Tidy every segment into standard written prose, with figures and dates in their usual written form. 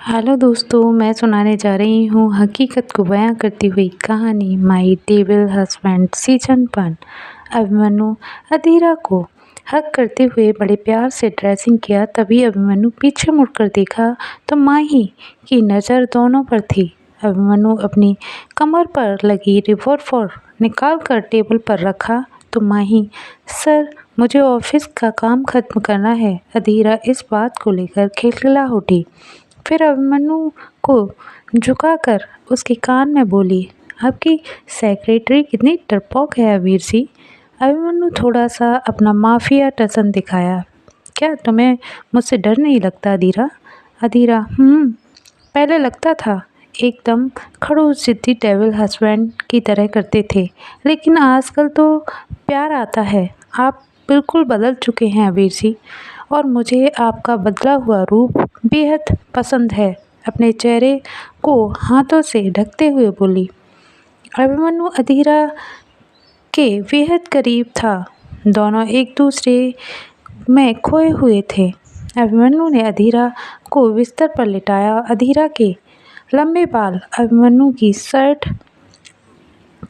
Hello दोस्तों, मैं सुनाने जा रही हूँ हकीकत को बयां करती हुई कहानी माई डेविल हस्बैंड सीजन 1। अभिमन्यु अधीरा को हक करते हुए बड़े प्यार से ड्रेसिंग किया। तभी अभिमन्यु पीछे मुड़कर देखा तो माही की नज़र दोनों पर थी। अभिमन्यु अपनी कमर पर लगी रिवॉल्वर निकाल कर टेबल पर रखा तो माही, सर मुझे ऑफिस का काम खत्म करना है। अधीरा इस बात को लेकर खिलखिला उठी। फिर अभिमन्यु को झुकाकर उसके कान में बोली, आपकी सेक्रेटरी कितनी डरपोक है अबीर सी। अभिमन्यु थोड़ा सा अपना माफिया टसन दिखाया। क्या तुम्हें मुझसे डर नहीं लगता अधीरा? अधीरा, पहले लगता था, एकदम खड़ूस जिद्दी डेविल हस्बैंड की तरह करते थे, लेकिन आजकल तो प्यार आता है। आप बिल्कुल बदल चुके हैं अबीर सी, और मुझे आपका बदला हुआ रूप बेहद पसंद है। अपने चेहरे को हाथों से ढकते हुए बोली। अभिमन्यु अधीरा के बेहद करीब था। दोनों एक दूसरे में खोए हुए थे। अभिमन्यु ने अधीरा को बिस्तर पर लिटाया। अधीरा के लंबे बाल अभिमन्यु की शर्ट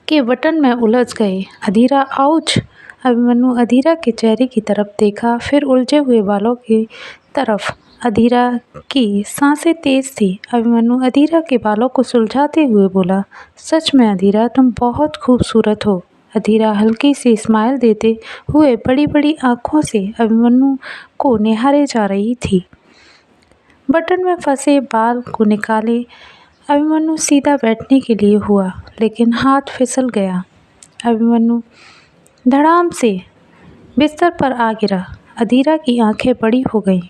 के बटन में उलझ गए। अधीरा, आउच! अभिमन्यु अधीरा के चेहरे की तरफ देखा, फिर उलझे हुए बालों की तरफ। अधीरा की सांसें तेज थी। अभिमन्यु अधीरा के बालों को सुलझाते हुए बोला, सच में अधीरा, तुम बहुत खूबसूरत हो। अधीरा हल्की सी स्माइल देते हुए बड़ी बड़ी आंखों से अभिमन्यु को निहारे जा रही थी। बटन में फंसे बाल को निकाले अभिमन्यु सीधा बैठने के लिए हुआ, लेकिन हाथ फिसल गया। अभिमन्यु धड़ाम से बिस्तर पर आ गिरा। अधीरा की आंखें बड़ी हो गईं।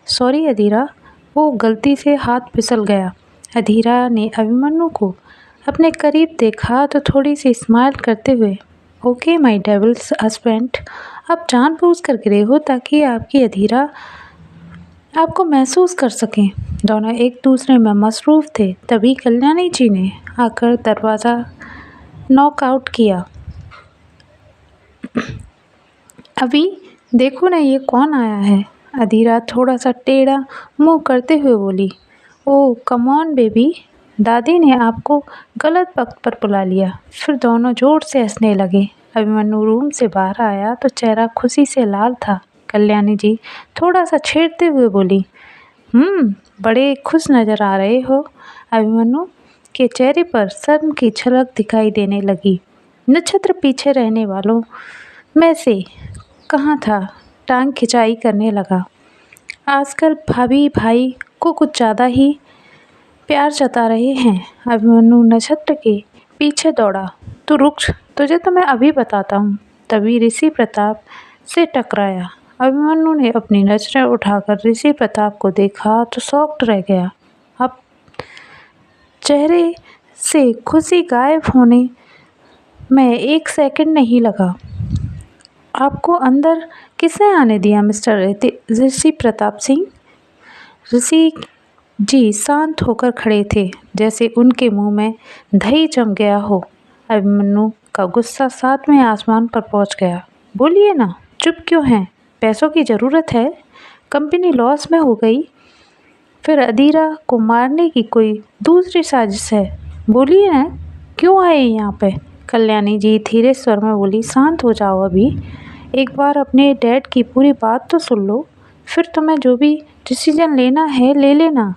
सॉरी अधीरा, वो गलती से हाथ फिसल गया। अधीरा ने अभिमन्यु को अपने करीब देखा तो थोड़ी सी स्माइल करते हुए, ओके माय डेविल्स हस्बैंड, आप जानबूझकर गिरे हो ताकि आपकी अधीरा आपको महसूस कर सकें। दोनों एक दूसरे में मसरूफ़ थे। तभी कल्याणी जी ने आकर दरवाज़ा नॉकआउट किया। अभी देखो ना, ये कौन आया है। अधीरा थोड़ा सा टेढ़ा मुंह करते हुए बोली, ओह कम ऑन बेबी, दादी ने आपको गलत वक्त पर बुला लिया। फिर दोनों जोर से हंसने लगे। अभिमन्यु रूम से बाहर आया तो चेहरा खुशी से लाल था। कल्याणी जी थोड़ा सा छेड़ते हुए बोली, बड़े खुश नज़र आ रहे हो। अभिमन्यु के चेहरे पर शर्म की झलक दिखाई देने लगी। नक्षत्र पीछे रहने वालों में से कहाँ था, टांग खिंचाई करने लगा। आजकल भाभी भाई को कुछ ज़्यादा ही प्यार जता रहे हैं। अभिमन्यु नक्षत्र के पीछे दौड़ा। तू रुक, तुझे तो मैं अभी बताता हूँ। तभी ऋषि प्रताप से टकराया। अभिमन्यु ने अपनी नजरें उठाकर ऋषि प्रताप को देखा तो शॉक्ड रह गया। अब चेहरे से खुशी गायब होने में एक सेकंड नहीं लगा। आपको अंदर किसने आने दिया मिस्टर ऋषि प्रताप सिंह? ऋषि जी शांत होकर खड़े थे, जैसे उनके मुंह में दही जम गया हो। अभिमन्यु का गुस्सा सातवें आसमान पर पहुंच गया। बोलिए ना, चुप क्यों हैं? पैसों की ज़रूरत है? कंपनी लॉस में हो गई? फिर अधीरा को मारने की कोई दूसरी साजिश है? बोलिए ना, क्यों आए यहाँ पे? कल्याणी जी धीरे स्वर में बोली, शांत हो जाओ अभी, एक बार अपने डैड की पूरी बात तो सुन लो, फिर तुम्हें जो भी डिसीजन लेना है ले लेना।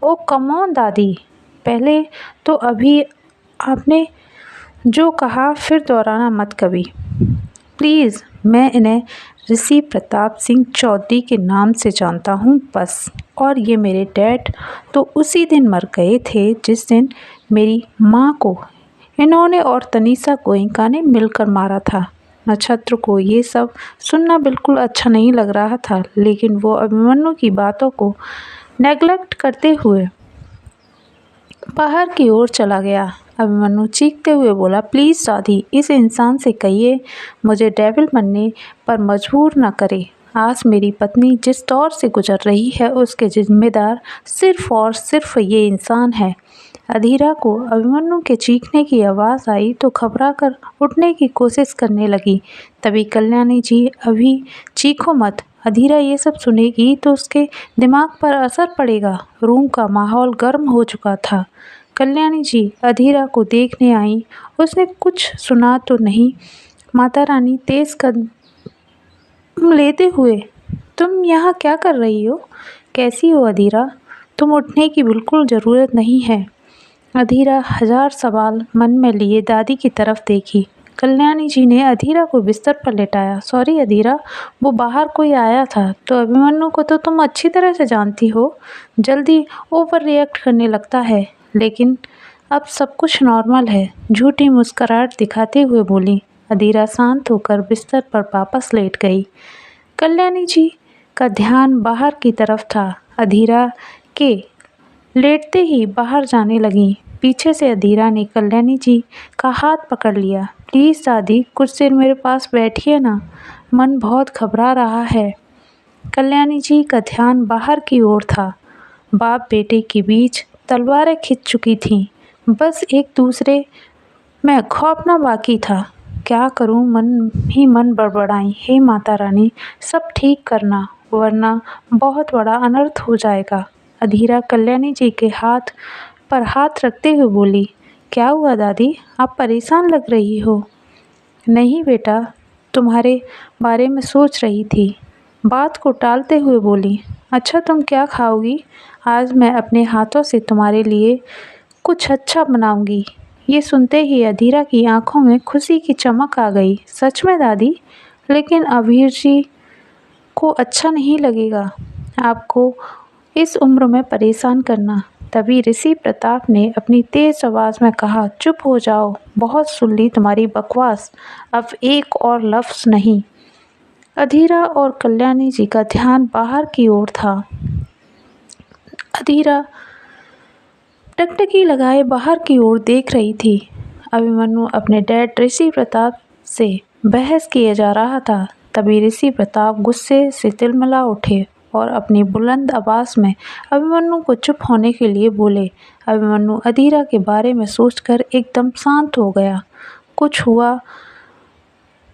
ओ कम ऑन दादी, पहले तो अभी आपने जो कहा फिर दोहराना मत कभी प्लीज़। मैं इन्हें ऋषि प्रताप सिंह चौधरी के नाम से जानता हूँ बस, और ये मेरे डैड तो उसी दिन मर गए थे जिस दिन मेरी माँ को इन्होंने और तनीषा गोयनका ने मिलकर मारा था। नक्षत्र को ये सब सुनना बिल्कुल अच्छा नहीं लग रहा था, लेकिन वो अभिमन्यु की बातों को नेग्लेक्ट करते हुए बाहर की ओर चला गया। अभिमन्यु चीखते हुए बोला, प्लीज़ दादी, इस इंसान से कहिए मुझे डेविल बनने पर मजबूर न करे। आज मेरी पत्नी जिस दौर से गुजर रही है उसके जिम्मेदार सिर्फ और सिर्फ ये इंसान है। अधीरा को अभिमन्यु के चीखने की आवाज़ आई तो घबरा कर उठने की कोशिश करने लगी। तभी कल्याणी जी, अभी चीखो मत, अधीरा ये सब सुनेगी तो उसके दिमाग पर असर पड़ेगा। रूम का माहौल गर्म हो चुका था। कल्याणी जी अधीरा को देखने आई। उसने कुछ सुना तो नहीं। माता रानी तेज कदम लेते हुए, तुम यहाँ क्या कर रही हो? कैसी हो अधीरा? तुम उठने की बिल्कुल ज़रूरत नहीं है। अधीरा हजार सवाल मन में लिए दादी की तरफ देखी। कल्याणी जी ने अधीरा को बिस्तर पर लेटाया। सॉरी अधीरा, वो बाहर कोई आया था। तो अभिमन्यु को तो तुम अच्छी तरह से जानती हो, जल्दी ओवर रिएक्ट करने लगता है। लेकिन अब सब कुछ नॉर्मल है, झूठी मुस्कुराहट दिखाते हुए बोली। अधीरा शांत होकर बिस्तर पर वापस लेट गई। कल्याणी जी का ध्यान बाहर की तरफ था। अधीरा के लेटते ही बाहर जाने लगी। पीछे से अधीरा ने कल्याणी जी का हाथ पकड़ लिया। प्लीज़ दादी, कुछ देर मेरे पास बैठिए ना, मन बहुत घबरा रहा है। कल्याणी जी का ध्यान बाहर की ओर था। बाप बेटे के बीच तलवारें खिंच चुकी थीं। बस एक दूसरे में खौफना बाकी था। क्या करूं, मन ही मन बड़बड़ाई। हे माता रानी, सब ठीक करना, वरना बहुत बड़ा अनर्थ हो जाएगा। अधीरा कल्याणी जी के हाथ पर हाथ रखते हुए बोली। क्या हुआ दादी, आप परेशान लग रही हो? नहीं बेटा, तुम्हारे बारे में सोच रही थी। बात को टालते हुए बोली। अच्छा, तुम क्या खाओगी? आज मैं अपने हाथों से तुम्हारे लिए कुछ अच्छा बनाऊंगी। ये सुनते ही अधीरा की आंखों में खुशी की चमक आ गई। सच में दादी? लेकिन अभीर जी को अच्छा नहीं लगेगा आपको इस उम्र में परेशान करना। तभी ऋषि प्रताप ने अपनी तेज आवाज में कहा, चुप हो जाओ, बहुत सुन ली तुम्हारी बकवास, अब एक और लफ्ज नहीं। अधीरा और कल्याणी जी का ध्यान बाहर की ओर था। अधीरा टकटकी लगाए बाहर की ओर देख रही थी। अभिमन्यु अपने डैड ऋषि प्रताप से बहस किए जा रहा था। तभी ऋषि प्रताप गुस्से से तिलमिला उठे और अपनी बुलंद आवाज़ में अभिमन्यु को चुप होने के लिए बोले। अभिमन्यु अधीरा के बारे में सोचकर एकदम शांत हो गया। कुछ हुआ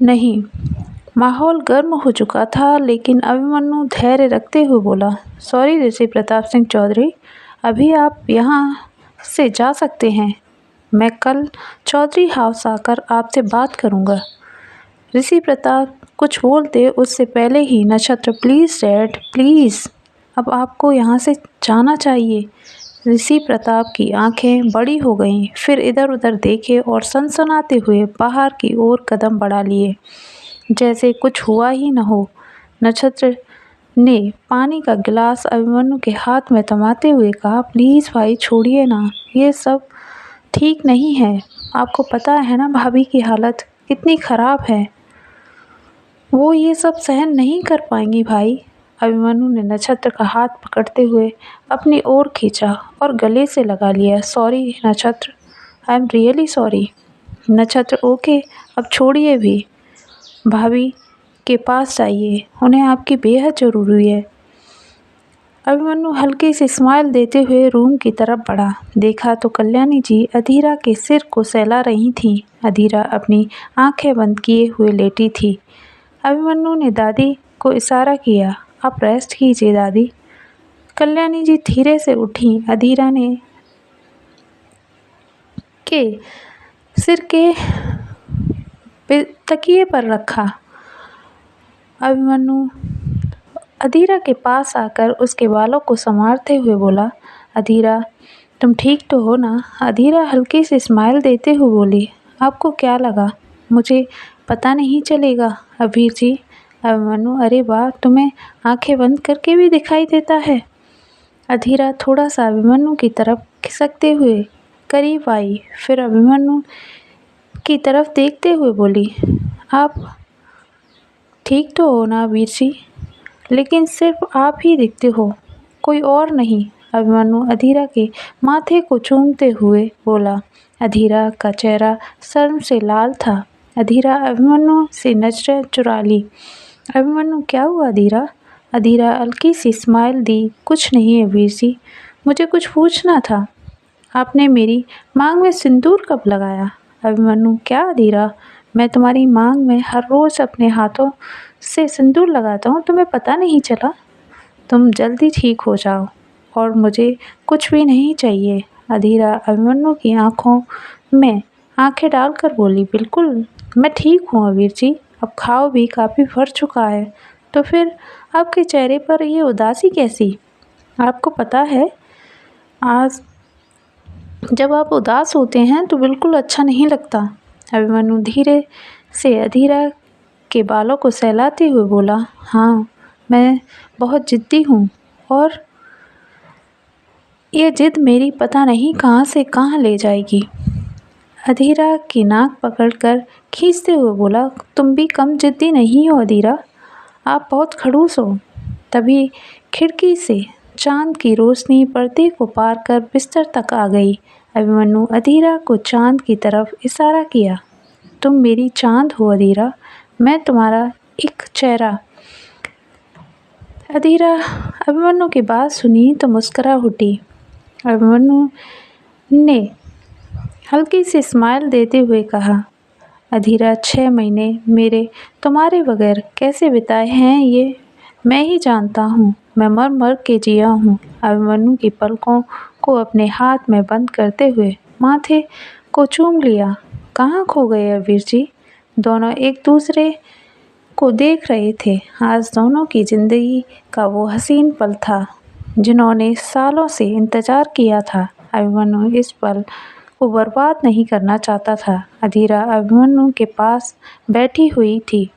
नहीं। माहौल गर्म हो चुका था, लेकिन अभिमन्यु धैर्य रखते हुए बोला, सॉरी ऋषि प्रताप सिंह चौधरी, अभी आप यहाँ से जा सकते हैं। मैं कल चौधरी हाउस आकर आपसे बात करूँगा। ऋषि प्रताप कुछ बोलते उससे पहले ही नक्षत्र, प्लीज़ डैड प्लीज़, अब आपको यहाँ से जाना चाहिए। ऋषि प्रताप की आंखें बड़ी हो गईं, फिर इधर उधर देखे और सनसनाते हुए बाहर की ओर कदम बढ़ा लिए, जैसे कुछ हुआ ही न हो। नक्षत्र ने पानी का गिलास अभिमन्यु के हाथ में थमाते हुए कहा, प्लीज़ भाई छोड़िए ना, ये सब ठीक नहीं है। आपको पता है ना भाभी की हालत कितनी ख़राब है, वो ये सब सहन नहीं कर पाएंगी भाई। अभिमन्यु ने नक्षत्र का हाथ पकड़ते हुए अपनी ओर खींचा और गले से लगा लिया। सॉरी नक्षत्र, आई एम रियली सॉरी। नक्षत्र, ओके, अब छोड़िए भी, भाभी के पास जाइए, उन्हें आपकी बेहद ज़रूरी है। अभिमन्यु हल्की सी स्माइल देते हुए रूम की तरफ बढ़ा। देखा तो कल्याणी जी अधीरा के सिर को सहला रही थीं। अधीरा अपनी आंखें बंद किए हुए लेटी थी। अभिमन्यु ने दादी को इशारा किया, आप रेस्ट कीजिए दादी। कल्याणी जी धीरे से उठी। अधीरा ने के सिर के तकिए पर रखा। अभिमन्यु अधीरा के पास आकर उसके बालों को संवारते हुए बोला, अधीरा तुम ठीक तो हो ना? अधीरा हल्की सी स्माइल देते हुए बोली, आपको क्या लगा मुझे पता नहीं चलेगा अभीर जी? अभिमन्यु, अरे वाह, तुम्हें आंखें बंद करके भी दिखाई देता है। अधीरा थोड़ा सा अभिमन्यु की तरफ खिसकते हुए करीब आई, फिर अभिमन्यु की तरफ देखते हुए बोली, आप ठीक तो हो ना वीर जी? लेकिन सिर्फ आप ही दिखते हो, कोई और नहीं। अभिमन्यु अधीरा के माथे को चूमते हुए बोला। अधीरा का चेहरा शर्म से लाल था। अधीरा अभिमन्यु से नजरें चुरा ली। अभिमन्यु, क्या हुआ अधीरा? अधीरा हल्की सी स्माइल दी। कुछ नहीं है वीर जी, मुझे कुछ पूछना था। आपने मेरी मांग में सिंदूर कब लगाया? अभिमन्यु, क्या अधीरा, मैं तुम्हारी मांग में हर रोज़ अपने हाथों से सिंदूर लगाता हूँ तुम्हें पता नहीं चला। तुम जल्दी ठीक हो जाओ और मुझे कुछ भी नहीं चाहिए। अधीरा अभिमन्यु की आंखों में आंखें डालकर बोली, बिल्कुल मैं ठीक हूँ अबीर जी, अब घाव भी काफ़ी भर चुका है। तो फिर आपके चेहरे पर ये उदासी कैसी? आपको पता है आज जब आप उदास होते हैं तो बिल्कुल अच्छा नहीं लगता। अभिमन्यु धीरे से अधीरा के बालों को सहलाते हुए बोला, हाँ मैं बहुत जिद्दी हूँ और ये जिद मेरी पता नहीं कहाँ से कहाँ ले जाएगी। अधीरा की नाक पकड़कर खींचते हुए बोला, तुम भी कम जिद्दी नहीं हो अधीरा, आप बहुत खड़ूस हो। तभी खिड़की से चांद की रोशनी पर्दे को पार कर बिस्तर तक आ गई। अभिमन्यु अधीरा को चांद की तरफ इशारा किया, तुम मेरी चांद हो अधीरा, मैं तुम्हारा एक चेहरा। अधीरा अभिमन्यु की बात सुनी तो मुस्कुरा उठी। अभिमन्यु ने हल्की सी स्माइल देते हुए कहा, अधीरा 6 महीने मेरे तुम्हारे बगैर कैसे बिताए हैं ये मैं ही जानता हूँ। मैं मर मर के जिया हूँ। अभिमन्यु की पलकों को अपने हाथ में बंद करते हुए माथे को चूम लिया। कहाँ खो गए अबीर जी? दोनों एक दूसरे को देख रहे थे। आज दोनों की जिंदगी का वो हसीन पल था जिन्होंने सालों से इंतजार किया था। अभिमन्यु इस पल को बर्बाद नहीं करना चाहता था। अधीरा अभिमन्यु के पास बैठी हुई थी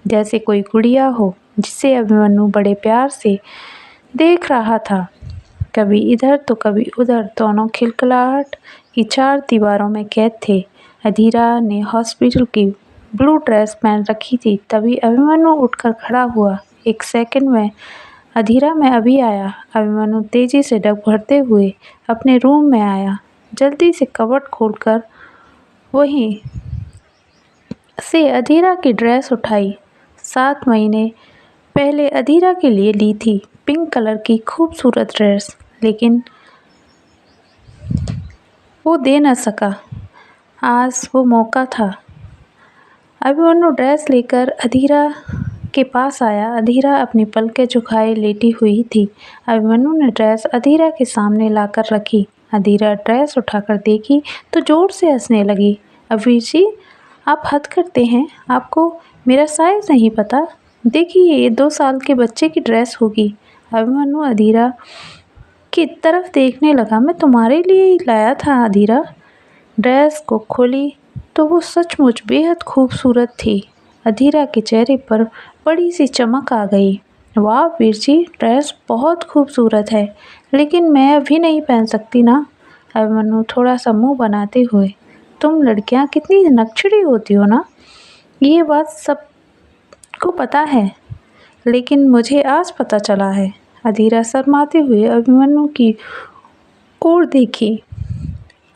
जैसे कोई गुड़िया हो जिसे अभिमन्यु बड़े प्यार से देख रहा था। कभी इधर तो कभी उधर, दोनों खिलखिलाहट की 4 दीवारों में कैद थे। अधीरा ने हॉस्पिटल की ब्लू ड्रेस पहन रखी थी। तभी अभिमन्यु उठकर खड़ा हुआ। एक सेकंड में अधीरा मैं अभी आया। अभिमन्यु तेजी से डग भरते हुए अपने रूम में आया। जल्दी से कबर्ड खोलकर वहीं से अधीरा की ड्रेस उठाई। 7 महीने पहले अधीरा के लिए ली थी पिंक कलर की खूबसूरत ड्रेस, लेकिन वो दे न सका। आज वो मौका था। अभिमन्यु ड्रेस लेकर अधीरा के पास आया। अधीरा अपनी पलकें झुकाए लेटी हुई थी। अभिमन्यु ने ड्रेस अधीरा के सामने लाकर रखी। अधीरा ड्रेस उठाकर देखी तो जोर से हंसने लगी। अबीर जी, आप हद करते हैं, आपको मेरा साइज़ नहीं पता। देखिए ये 2 साल के बच्चे की ड्रेस होगी। अभिमन्यु अधीरा की तरफ देखने लगा। मैं तुम्हारे लिए ही लाया था अधीरा। ड्रेस को खोली तो वो सचमुच बेहद खूबसूरत थी। अधीरा के चेहरे पर बड़ी सी चमक आ गई। वाह वीर जी, ड्रेस बहुत खूबसूरत है, लेकिन मैं अभी नहीं पहन सकती ना। अभिमन्यु थोड़ा सा मुंह बनाते हुए, तुम लड़कियां कितनी नकचड़ी होती हो ना, ये बात सबको पता है, लेकिन मुझे आज पता चला है। अधीरा शर्माते हुए अभिमन्यु की ओर देखी।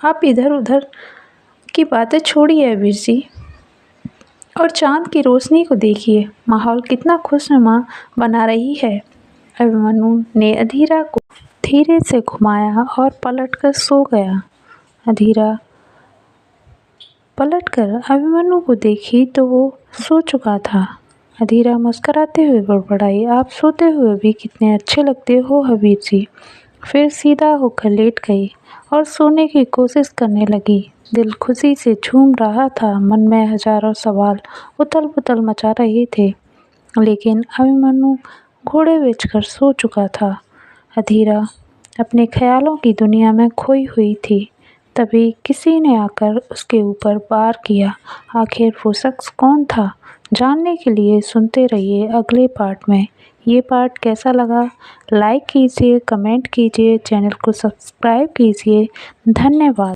आप इधर उधर की बातें छोड़िए अबीर जी और चांद की रोशनी को देखिए, माहौल कितना खुशनुमा बना रही है। अभिमन्यु ने अधीरा को धीरे से घुमाया और पलटकर सो गया। अधीरा पलटकर अभिमन्यु को देखी तो वो सो चुका था। अधीरा मुस्कुराते हुए बड़बड़ाई, आप सोते हुए भी कितने अच्छे लगते हो हबीर जी। फिर सीधा होकर लेट गई और सोने की कोशिश करने लगी। दिल खुशी से झूम रहा था। मन में हजारों सवाल उथल पुथल मचा रहे थे, लेकिन अभिमन्यु घोड़े बेचकर सो चुका था। अधीरा अपने ख्यालों की दुनिया में खोई हुई थी। तभी किसी ने आकर उसके ऊपर वार किया। आखिर वो शख्स कौन था? जानने के लिए सुनते रहिए अगले पार्ट में। ये पार्ट कैसा लगा लाइक कीजिए, कमेंट कीजिए, चैनल को सब्सक्राइब कीजिए। धन्यवाद।